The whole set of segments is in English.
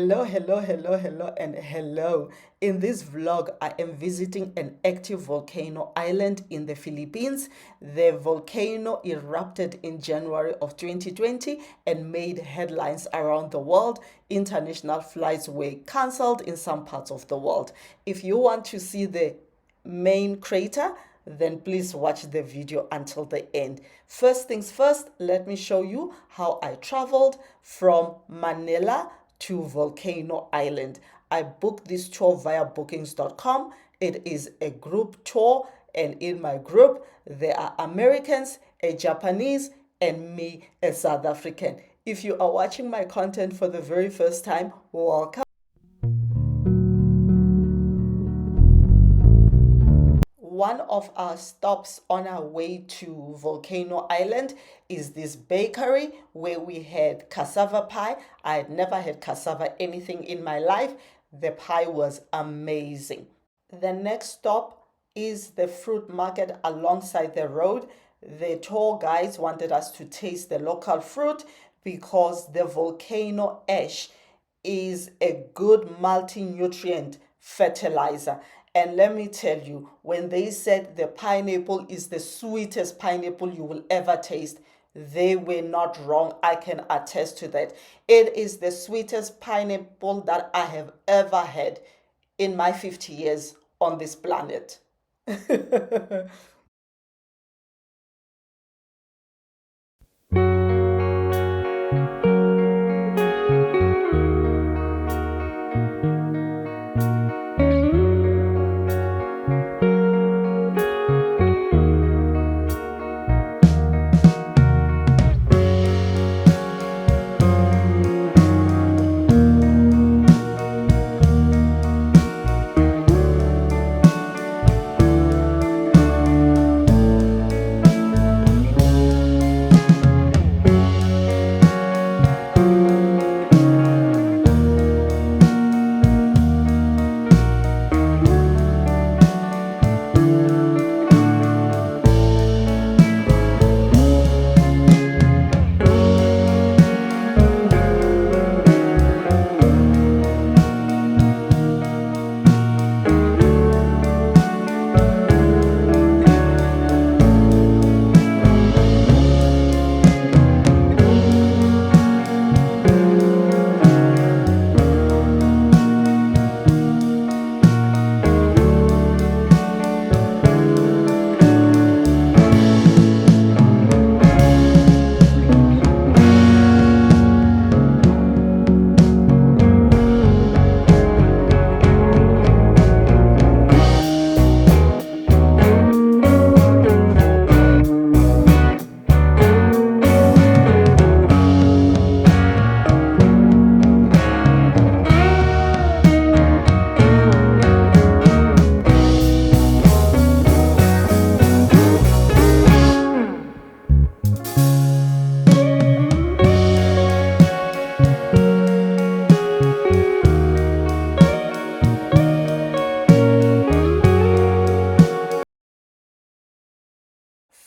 Hello, and hello. In this vlog, I am visiting an active volcano island in the Philippines. The volcano erupted in January of 2020 and made headlines around the world. International flights were cancelled in some parts of the world. If you want to see the main crater, then please watch the video until the end. First things first, let me show you how I traveled from Manila to Volcano Island. I booked this tour via bookings.com. It is a group tour, and in my group, there are Americans, a Japanese, and me, a South African. If you are watching my content for the very first time, welcome. One of our stops on our way to Volcano Island is this bakery where we had cassava pie. I had never had cassava anything in my life. The pie was amazing. The next stop is the fruit market alongside the road. The tour guides wanted us to taste the local fruit because the volcano ash is a good multi-nutrient fertilizer. And let me tell you, when they said the pineapple is the sweetest pineapple you will ever taste, they were not wrong. I can attest to that. It is the sweetest pineapple that I have ever had in my 50 years on this planet.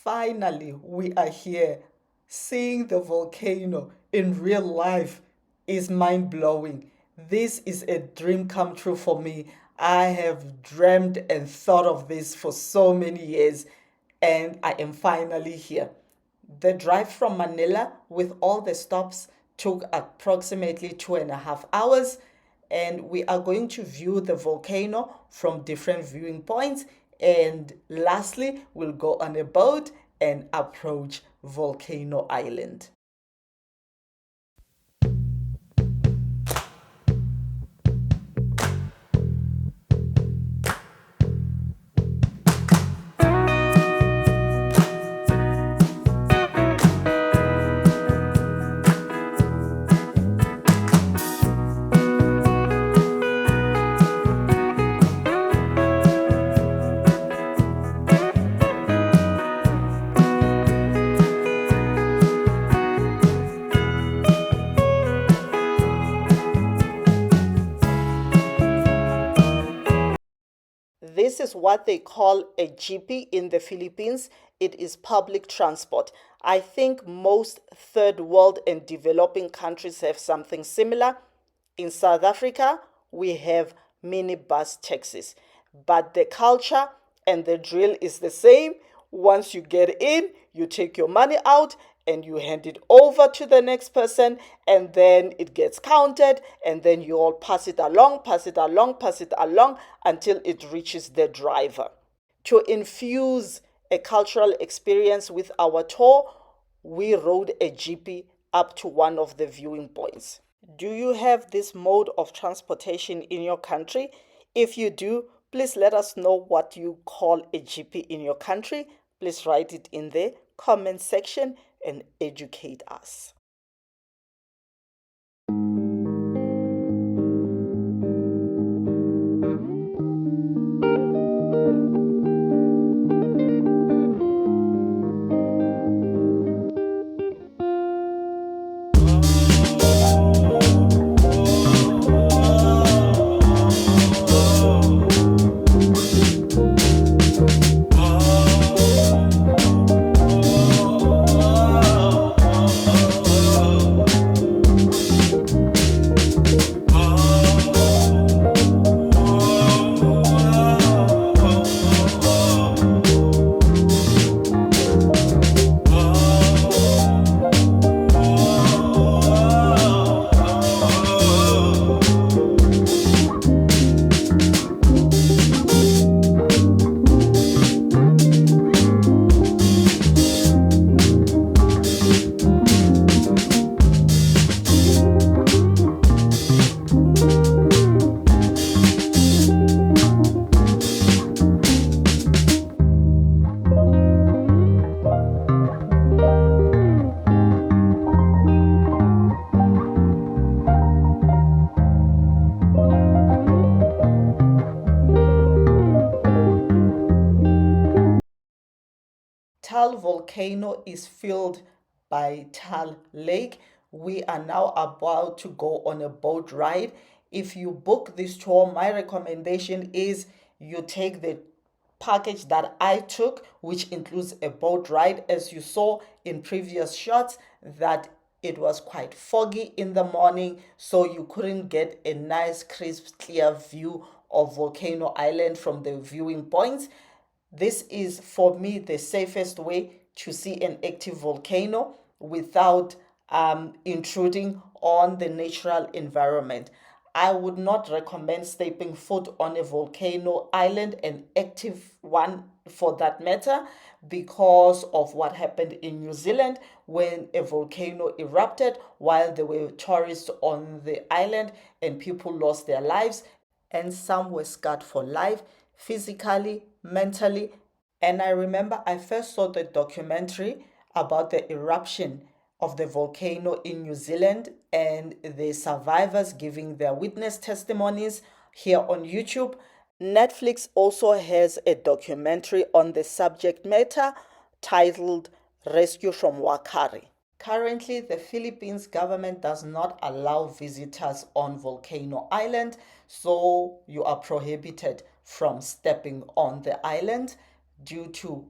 Finally, we are here. Seeing the volcano in real life is mind blowing. This is a dream come true for me. I have dreamed and thought of this for so many years, and I am finally here. The drive from Manila with all the stops took approximately 2.5 hours, and we are going to view the volcano from different viewing points. And lastly, we'll go on a boat and approach Volcano Island. This is what they call a GP in the Philippines. It is public transport. I think most third world and developing countries have something similar. In South Africa, we have minibus taxis, but the culture and the drill is the same. Once you get in, you take your money out and you hand it over to the next person, and then it gets counted, and then you all pass it along, pass it along, pass it along until it reaches the driver. To infuse a cultural experience with our tour, we rode a jeepy up to one of the viewing points. Do you have this mode of transportation in your country? If you do, please let us know what you call a jeepy in your country. Please write it in the comment section and educate us. Taal Volcano is filled by Taal Lake. We are now about to go on a boat ride. If you book this tour, my recommendation is you take the package that I took, which includes a boat ride. As you saw in previous shots, that it was quite foggy in the morning, so you couldn't get a nice, crisp, clear view of Volcano Island from the viewing points. This is, for me, the safest way to see an active volcano without intruding on the natural environment. I would not recommend stepping foot on a volcano island, an active one for that matter, because of what happened in New Zealand when a volcano erupted while there were tourists on the island and people lost their lives and some were scarred for life, physically, mentally. And I remember I first saw the documentary about the eruption of the volcano in New Zealand and the survivors giving their witness testimonies here on YouTube. Netflix also has a documentary on the subject matter titled Rescue from Wakari. Currently, the Philippines government does not allow visitors on Volcano Island, so you are prohibited from stepping on the island due to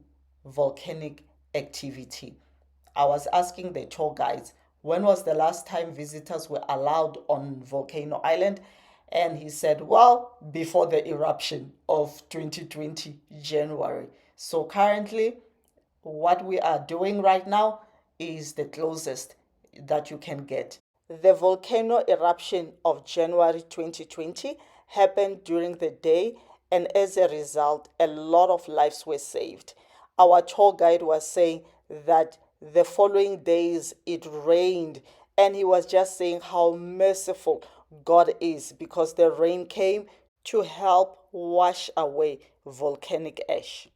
volcanic activity. I was asking the tour guides, when was the last time visitors were allowed on Volcano Island? And he said, well, before the eruption of 2020 January. So currently, what we are doing right now is the closest that you can get. The volcano eruption of January 2020 happened during the day, and as a result, a lot of lives were saved. Our tour guide was saying that the following days it rained, and he was just saying how merciful God is because the rain came to help wash away volcanic ash.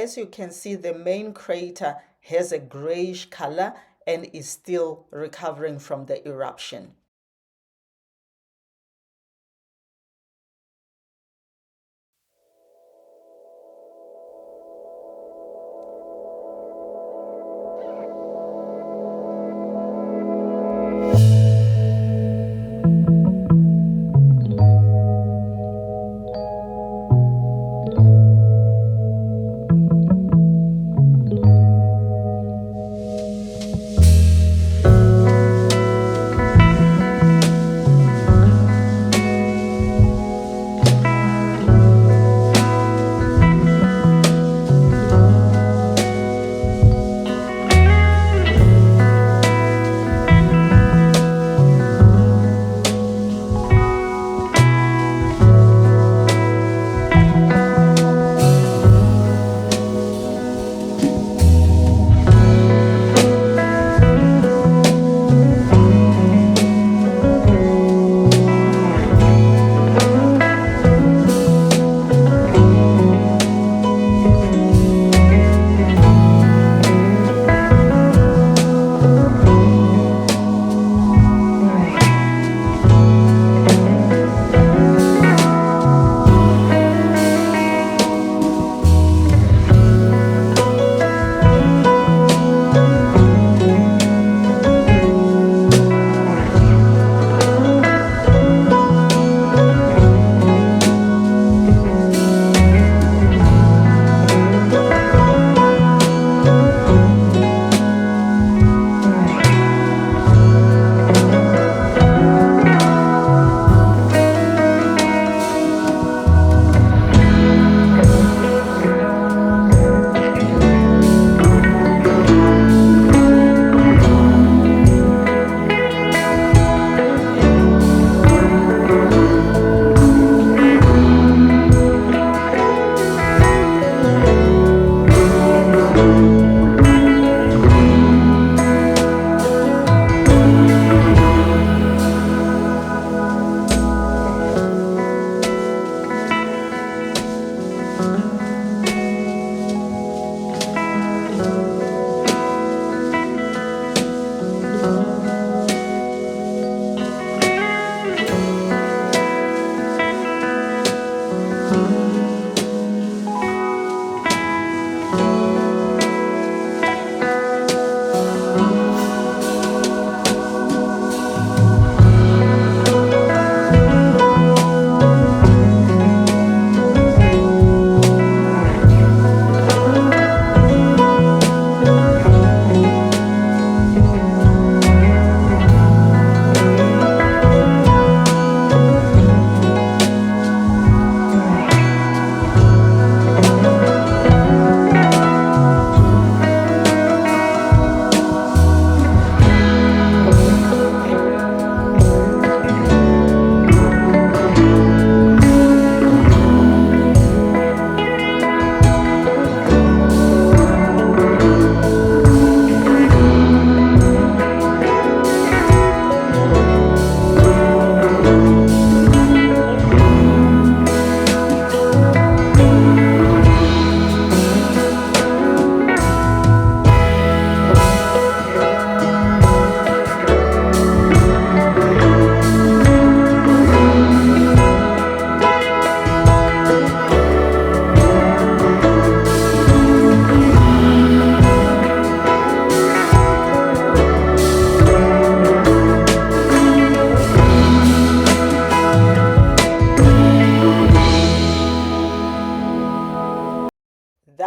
as you can see, the main crater has a grayish color and is still recovering from the eruption.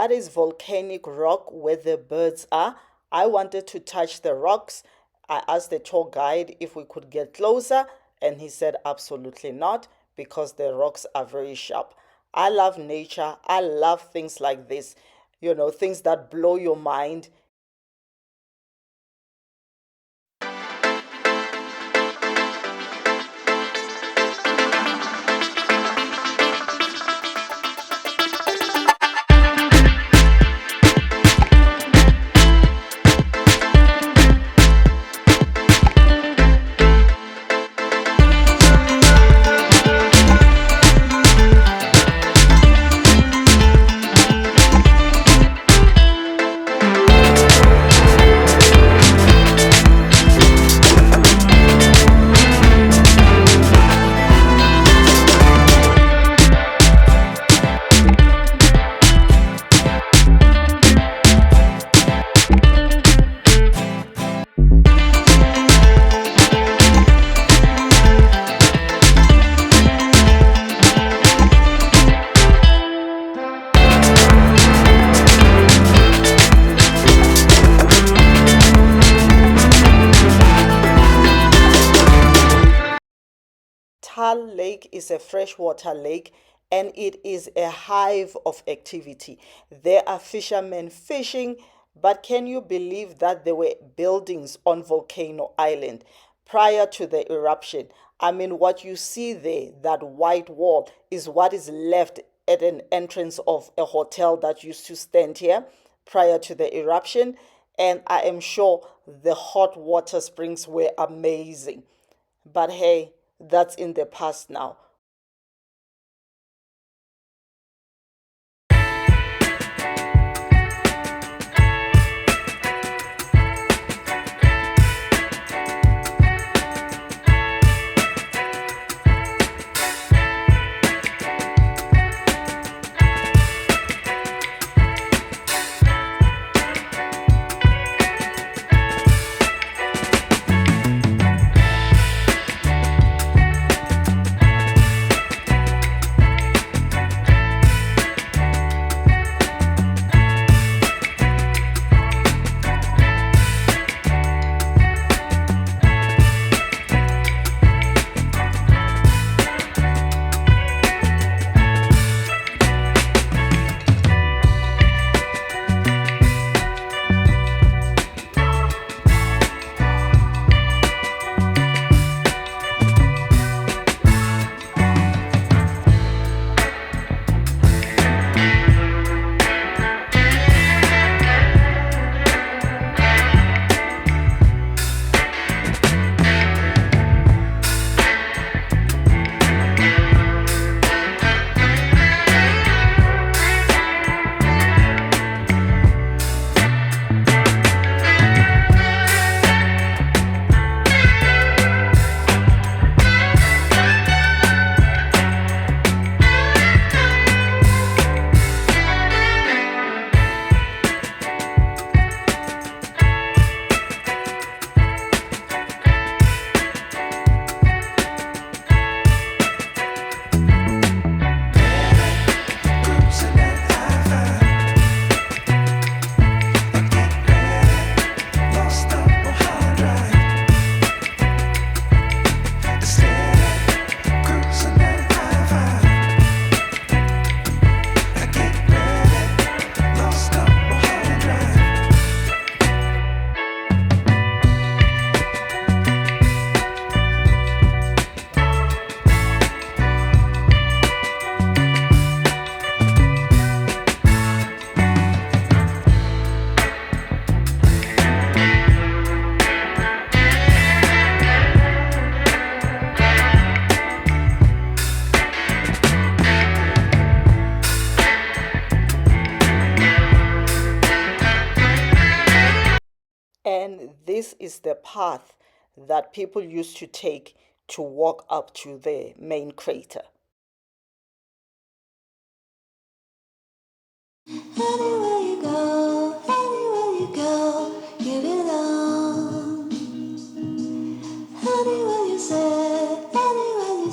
That is volcanic rock where the birds are. I wanted to touch the rocks. I asked the tour guide if we could get closer, and he said absolutely not because the rocks are very sharp. I love nature. I love things like this, things that blow your mind. Taal Lake is a freshwater lake and it is a hive of activity. There are fishermen fishing, but can you believe that there were buildings on Volcano Island prior to the eruption? I mean, what you see there, that white wall, is what is left at an entrance of a hotel that used to stand here prior to the eruption. And I am sure the hot water springs were amazing. But hey, that's in the past now. And this is the path that people used to take to walk up to the main crater. Anywhere you go, you belong. Anywhere you say, anywhere.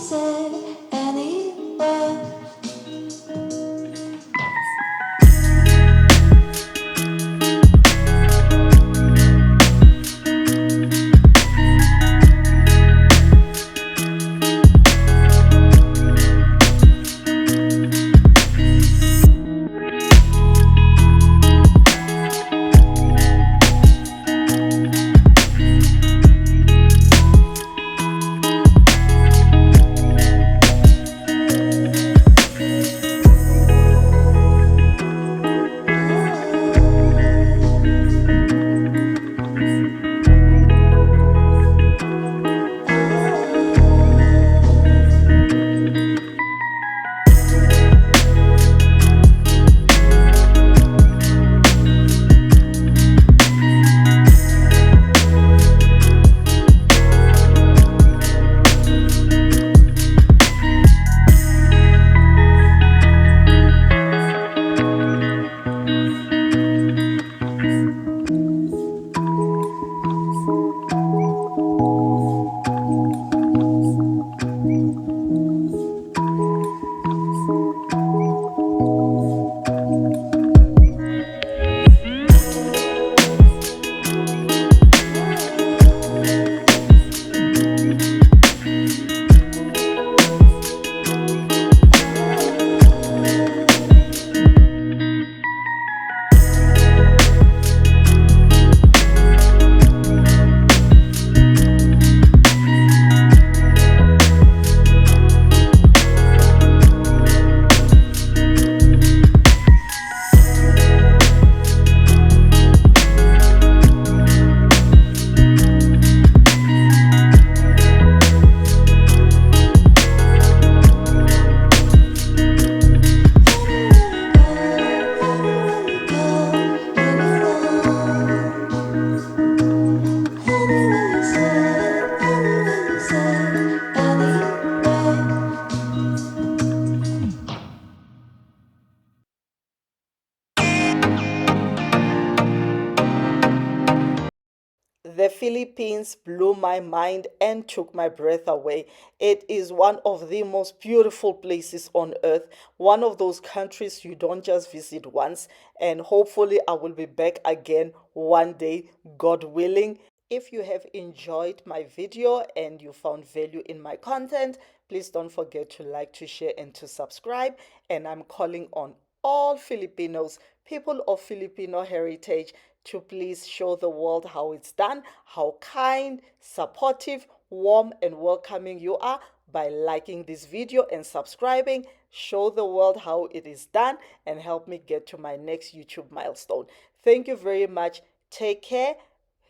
Philippines blew my mind and took my breath away. It is one of the most beautiful places on earth, one of those countries you don't just visit once, and hopefully I will be back again one day, God willing. If you have enjoyed my video and you found value in my content, please don't forget to like, to share, and to subscribe. And I'm calling on all Filipinos, people of Filipino heritage, to please show the world how it's done, how kind, supportive, warm, and welcoming you are by liking this video and subscribing. Show the world how it is done and help me get to my next YouTube milestone. Thank you very much. Take care,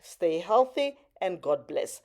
stay healthy, and God bless.